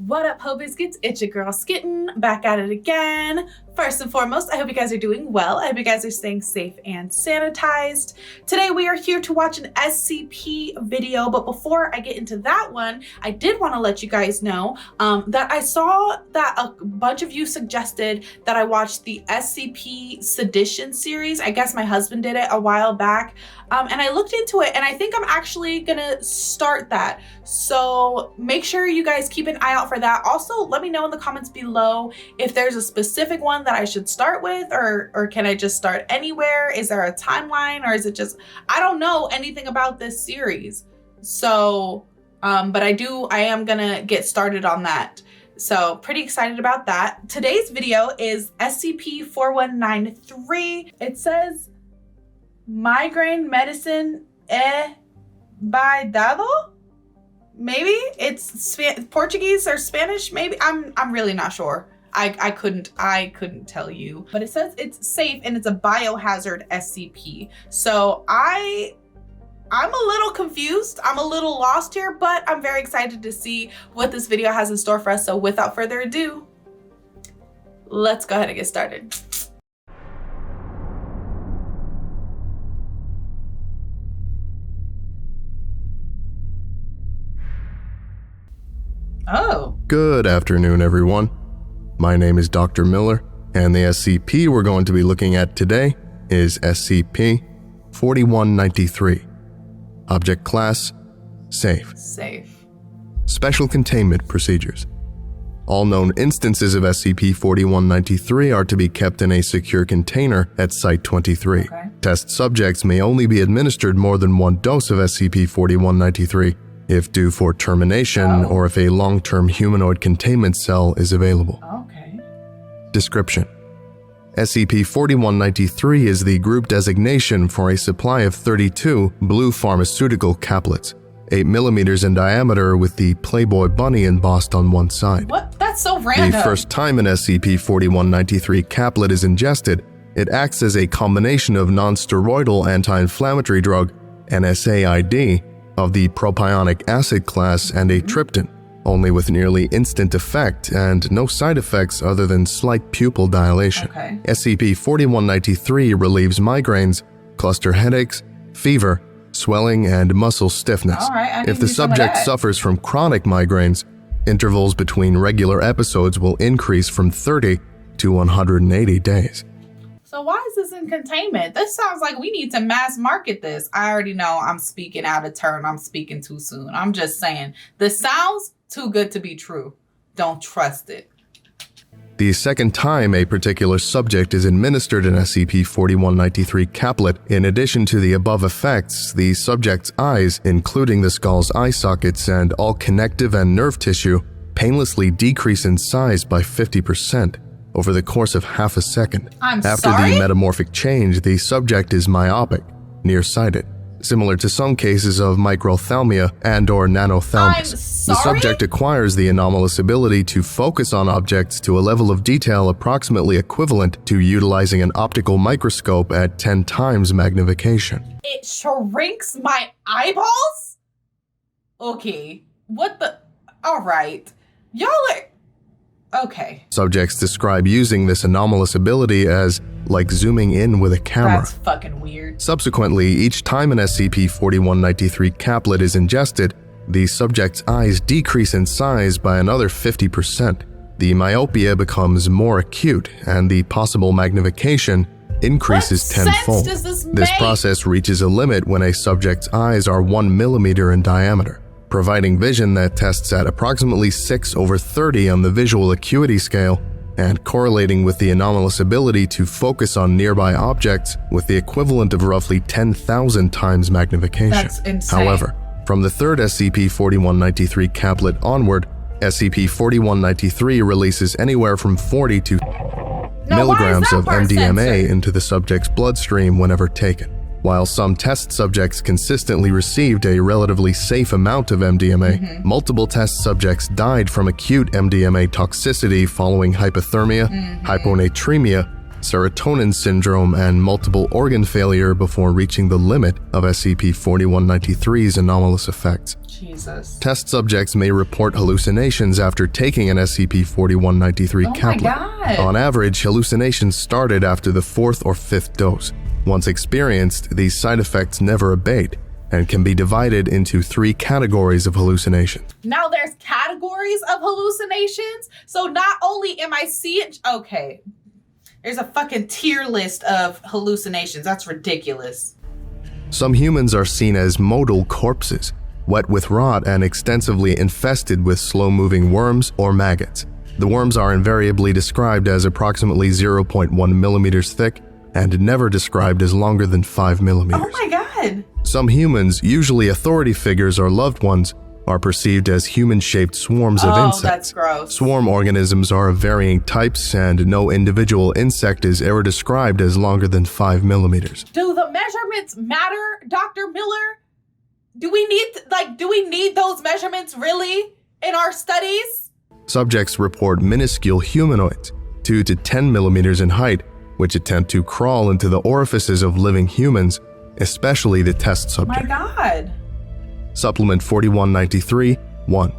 What up, Ho Biscuits? It's your girl Skitten, back at it again. First and foremost, I hope you guys are doing well. I hope you guys are staying safe and sanitized. Today we are here to watch an SCP video, but before I get into that one, I did want to let you guys know that I saw that a bunch of you suggested that I watch the SCP Sedition series. I guess my husband did it a while back, and I looked into it, and I think I'm actually gonna start that. So make sure you guys keep an eye out for that. Also, let me know in the comments below if there's a specific one that I should start with, or can I just start anywhere? Is there a timeline, or is it just, I don't know anything about this series. So, but I am gonna get started on that. So pretty excited about that. Today's video is SCP-4193. It says migraine medicine by dado? Maybe it's Portuguese or Spanish. Maybe I'm really not sure. I couldn't tell you, but it says it's safe and it's a biohazard SCP. So I'm a little confused. I'm a little lost here, but I'm very excited to see what this video has in store for us. So without further ado, let's go ahead and get started. Oh. Good afternoon, everyone. My name is Dr. Miller, and the SCP we're going to be looking at today is SCP-4193. Object Class: Safe. Safe. Special Containment Procedures. All known instances of SCP-4193 are to be kept in a secure container at Site-23. Okay. Test subjects may only be administered more than one dose of SCP-4193 if due for termination or if a long-term humanoid containment cell is available. Okay. Description: SCP-4193 is the group designation for a supply of 32 blue pharmaceutical caplets, 8 millimeters in diameter with the Playboy bunny embossed on one side. What? That's so random. The first time an SCP-4193 caplet is ingested, it acts as a combination of non-steroidal anti-inflammatory drug, NSAID, of the propionic acid class and a tryptin, only with nearly instant effect and no side effects other than slight pupil dilation. Okay. SCP-4193 relieves migraines, cluster headaches, fever, swelling, and muscle stiffness. All right, I need If the to do some of subject that. suffers from chronic migraines, intervals between regular episodes will increase from 30 to 180 days. So why is this in containment? This sounds like we need to mass market this. I already know I'm speaking out of turn. I'm speaking too soon. I'm just saying, this sounds too good to be true. Don't trust it. The second time a particular subject is administered an SCP-4193 caplet, in addition to the above effects, the subject's eyes, including the skull's eye sockets and all connective and nerve tissue, painlessly decrease in size by 50%. Over the course of half a second. After the metamorphic change, the subject is myopic, nearsighted, similar to some cases of microphthalmia and/or nanophthalmus. The subject acquires the anomalous ability to focus on objects to a level of detail approximately equivalent to utilizing an optical microscope at 10 times magnification. It shrinks my eyeballs? Okay. What the? All right. Y'all are... Okay. Subjects describe using this anomalous ability as like zooming in with a camera. That's fucking weird. Subsequently, each time an SCP-4193 caplet is ingested, the subject's eyes decrease in size by another 50%. The myopia becomes more acute, and the possible magnification increases tenfold. What sense does this make? This process reaches a limit when a subject's eyes are 1 millimeter in diameter, providing vision that tests at approximately 6/30 on the visual acuity scale and correlating with the anomalous ability to focus on nearby objects with the equivalent of roughly 10,000 times magnification. That's insane. However, from the third SCP-4193 caplet onward, SCP-4193 releases anywhere from 40 to milligrams of MDMA into the subject's bloodstream whenever taken. While some test subjects consistently received a relatively safe amount of MDMA, multiple test subjects died from acute MDMA toxicity following hypothermia, hyponatremia, serotonin syndrome, and multiple organ failure before reaching the limit of SCP-4193's anomalous effects. Jesus. Test subjects may report hallucinations after taking an SCP-4193 caplet. My God. On average, hallucinations started after the 4th or 5th dose. Once experienced, these side effects never abate and can be divided into 3 categories of hallucinations. Now there's categories of hallucinations? So not only am I seeing... Okay. There's a fucking tier list of hallucinations. That's ridiculous. Some humans are seen as modal corpses, wet with rot and extensively infested with slow-moving worms or maggots. The worms are invariably described as approximately 0.1 millimeters thick and never described as longer than 5 millimeters. Oh my God. Some humans, usually authority figures or loved ones, are perceived as human-shaped swarms of insects. That's gross. Swarm organisms are of varying types, and no individual insect is ever described as longer than 5 millimeters. Do the measurements matter, Dr. Miller? Do we need those measurements really in our studies? Subjects report minuscule humanoids, 2 to 10 millimeters in height, which attempt to crawl into the orifices of living humans, especially the test subject. My God. Supplement 4193-1.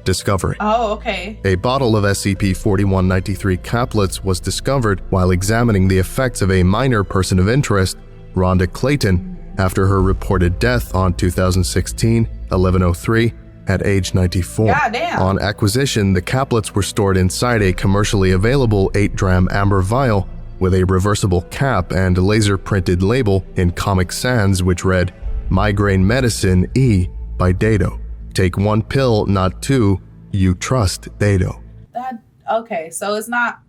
Discovery. Oh, okay. A bottle of SCP-4193 caplets was discovered while examining the effects of a minor person of interest, Rhonda Clayton, after her reported death on 2016-11/03 at age 94. Goddamn. On acquisition, the caplets were stored inside a commercially available 8-dram amber vial with a reversible cap and laser-printed label in Comic Sans which read, "Migraine Medicine E by Dado. Take 1 pill, not 2. You trust Dado." Okay, so it's not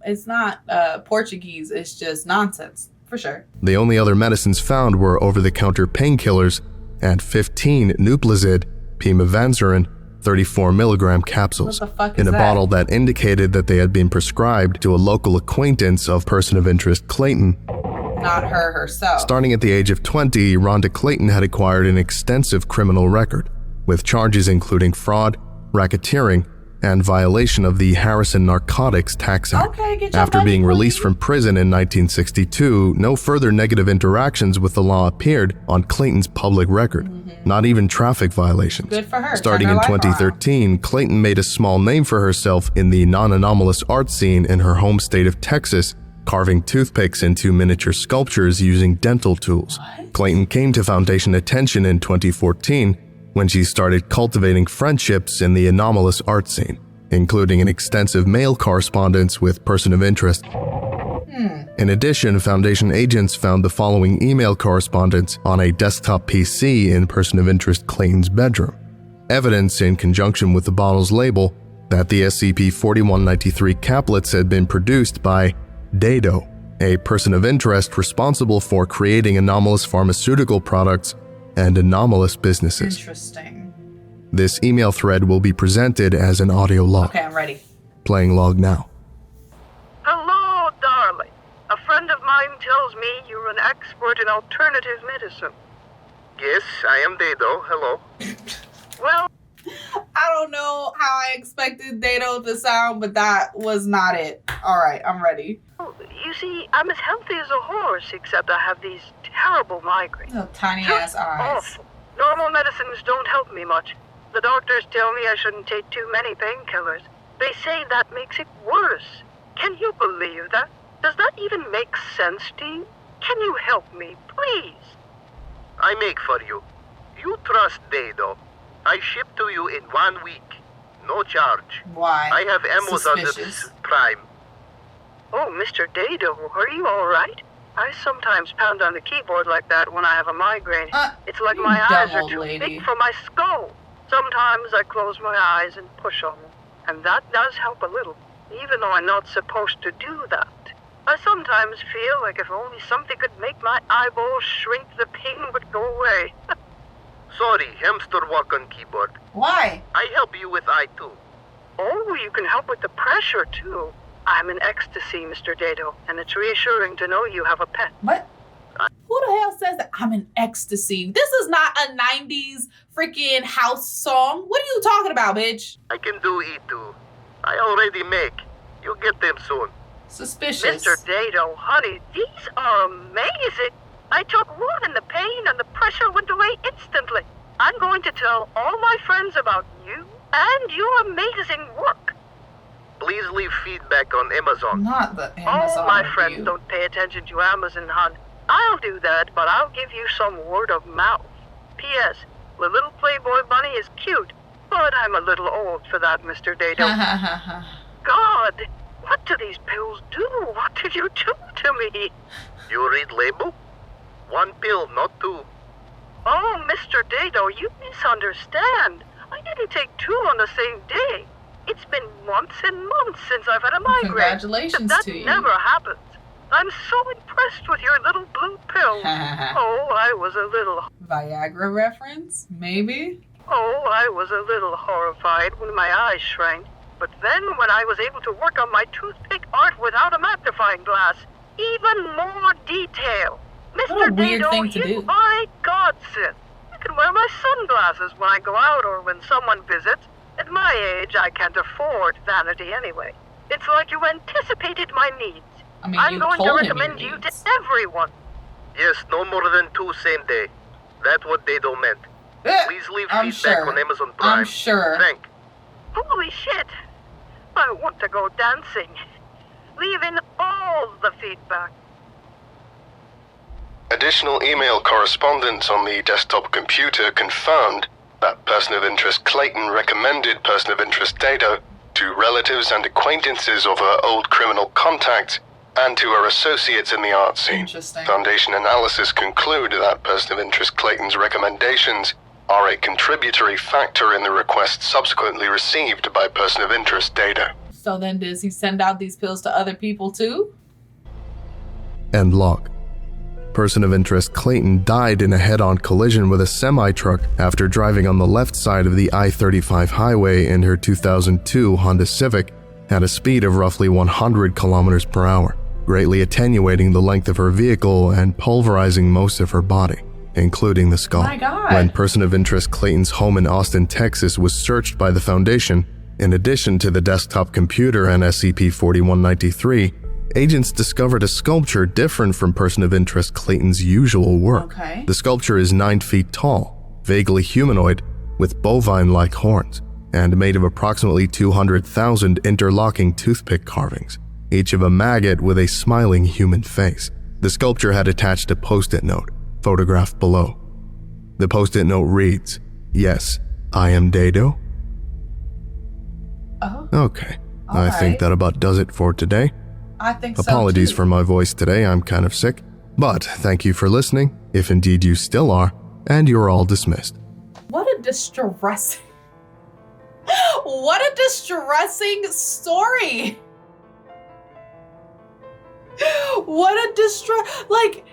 Portuguese, it's just nonsense. For sure. The only other medicines found were over-the-counter painkillers and 15 Nuplazid pimavanserin 34 milligram capsules What the fuck in is a that? bottle that indicated that they had been prescribed to a local acquaintance of person of interest Clayton. Not her herself. Starting at the age of 20, Rhonda Clayton had acquired an extensive criminal record, with charges including fraud, racketeering, and violation of the Harrison Narcotics Tax Act. Okay, get your After money, being released please. from prison in 1962, no further negative interactions with the law appeared on Clayton's public record, not even traffic violations. Good for her. Starting Turned in her life 2013, Clayton made a small name for herself in the non-anomalous art scene in her home state of Texas, carving toothpicks into miniature sculptures using dental tools. What? Clayton came to Foundation attention in 2014 when she started cultivating friendships in the anomalous art scene, including an extensive mail correspondence with person of interest. In addition, Foundation agents found the following email correspondence on a desktop PC in person of interest Clayton's bedroom. Evidence, in conjunction with the bottle's label, that the SCP-4193 caplets had been produced by Dado, a person of interest responsible for creating anomalous pharmaceutical products and anomalous businesses. Interesting. This email thread will be presented as an audio log. Okay, I'm ready. Playing log now. Hello, darling. A friend of mine tells me you're an expert in alternative medicine. Yes, I am Dado. Hello. Well, I don't know how I expected Dado to sound, but that was not it. All right, I'm ready. you see, I'm as healthy as a horse, except I have these terrible migraines. Little tiny Just ass eyes. awful. Normal medicines don't help me much. The doctors tell me I shouldn't take too many painkillers. They say that makes it worse. Can you believe that? Does that even make sense to you? Can you help me, please? I make for you. You trust Dado. I ship to you in 1 week. No charge. Why? I have Emmons under Suspicious. this Prime. Oh, Mr. Dado, are you all right? I sometimes pound on the keyboard like that when I have a migraine. It's like you my eyes dumb are old too lady. big for my skull. Sometimes I close my eyes and push on them, and that does help a little, even though I'm not supposed to do that. I sometimes feel like if only something could make my eyeballs shrink, the pain would go away. Sorry, hamster walk on keyboard. Why? I help you with eye too. Oh, you can help with the pressure, too. I'm in ecstasy, Mr. Dado, and it's reassuring to know you have a pet. What? Who the hell says that? I'm in ecstasy. This is not a 90s freaking house song. What are you talking about, bitch? I can do E too. I already make. You'll get them soon. Suspicious. Mr. Dado, honey, these are amazing. I took one and the pain and the pressure went away instantly. I'm going to tell all my friends about you and your amazing work. Please leave feedback on Amazon. Not the Amazon All my review. friends don't pay attention to Amazon, hon. I'll do that, but I'll give you some word of mouth. P.S. The little Playboy bunny is cute, but I'm a little old for that, Mr. Dado. God, what do these pills do? What did you do to me? You read label? 1 pill, not 2. Oh, Mr. Dado, you misunderstand. I didn't take 2 on the same day. It's been months and months since I've had a migraine. Congratulations that to you. never happens. I'm so impressed with your little blue pill. Oh, I was a little... Viagra reference? Maybe? Oh, I was a little horrified when my eyes shrank. But then when I was able to work on my toothpick art without a magnifying glass, even more detail. What a Mr. weird Dado, thing to you do. are a godsend. I can wear my sunglasses when I go out or when someone visits. At my age, I can't afford vanity anyway. It's like you anticipated my needs. I mean, I'm you going to told him recommend your you to needs. everyone. Yes, no more than 2 same day. That's what Dado meant. Please leave I'm feedback sure. on Amazon Prime. I'm sure. Thank. Holy shit! I want to go dancing. Leave in all the feedback. Additional email correspondence on the desktop computer confirmed that person of interest Clayton recommended person of interest Dado to relatives and acquaintances of her old criminal contacts and to her associates in the art scene. Interesting. Foundation analysis conclude that person of interest Clayton's recommendations are a contributory factor in the request subsequently received by person of interest Dado. So then does he send out these pills to other people too? End log. Person of interest Clayton died in a head-on collision with a semi-truck after driving on the left side of the I-35 highway in her 2002 Honda Civic at a speed of roughly 100 kilometers per hour, greatly attenuating the length of her vehicle and pulverizing most of her body, including the skull. My God. When person of interest Clayton's home in Austin, Texas was searched by the Foundation, in addition to the desktop computer and SCP-4193, agents discovered a sculpture different from person of interest Clayton's usual work. Okay. The sculpture is 9 feet tall, vaguely humanoid, with bovine-like horns, and made of approximately 200,000 interlocking toothpick carvings, each of a maggot with a smiling human face. The sculpture had attached a post-it note, photographed below. The post-it note reads, "Yes, I am Dado." Oh, Okay, All I think right. that about does it for today. I think Apologies so for my voice today, I'm kind of sick. But thank you for listening, if indeed you still are, and you're all dismissed. What a distressing... What a distressing story! What a like,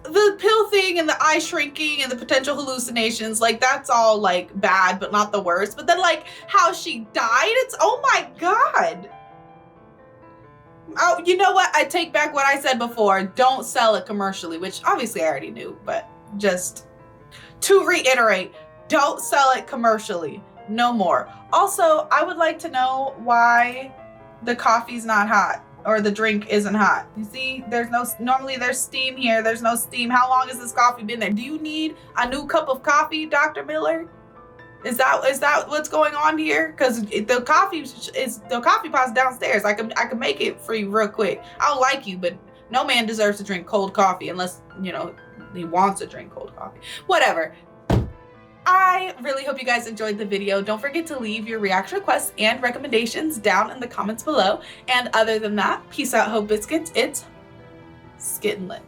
the pill thing and the eye shrinking and the potential hallucinations, like, that's all, like, bad, but not the worst. But then, like, how she died, it's, oh my God! Oh, you know what? I take back what I said before. Don't sell it commercially, which obviously I already knew, but just to reiterate, don't sell it commercially. No more. Also, I would like to know why the coffee's not hot or the drink isn't hot. You see, normally there's steam here. There's no steam. How long has this coffee been there? Do you need a new cup of coffee, Dr. Miller? Is that what's going on here? Because the coffee pot's downstairs. I can make it for you real quick. I don't like you, but no man deserves to drink cold coffee unless, you know, he wants to drink cold coffee. Whatever. I really hope you guys enjoyed the video. Don't forget to leave your reaction requests and recommendations down in the comments below. And other than that, peace out, Hope Biscuits. It's Skittenlit.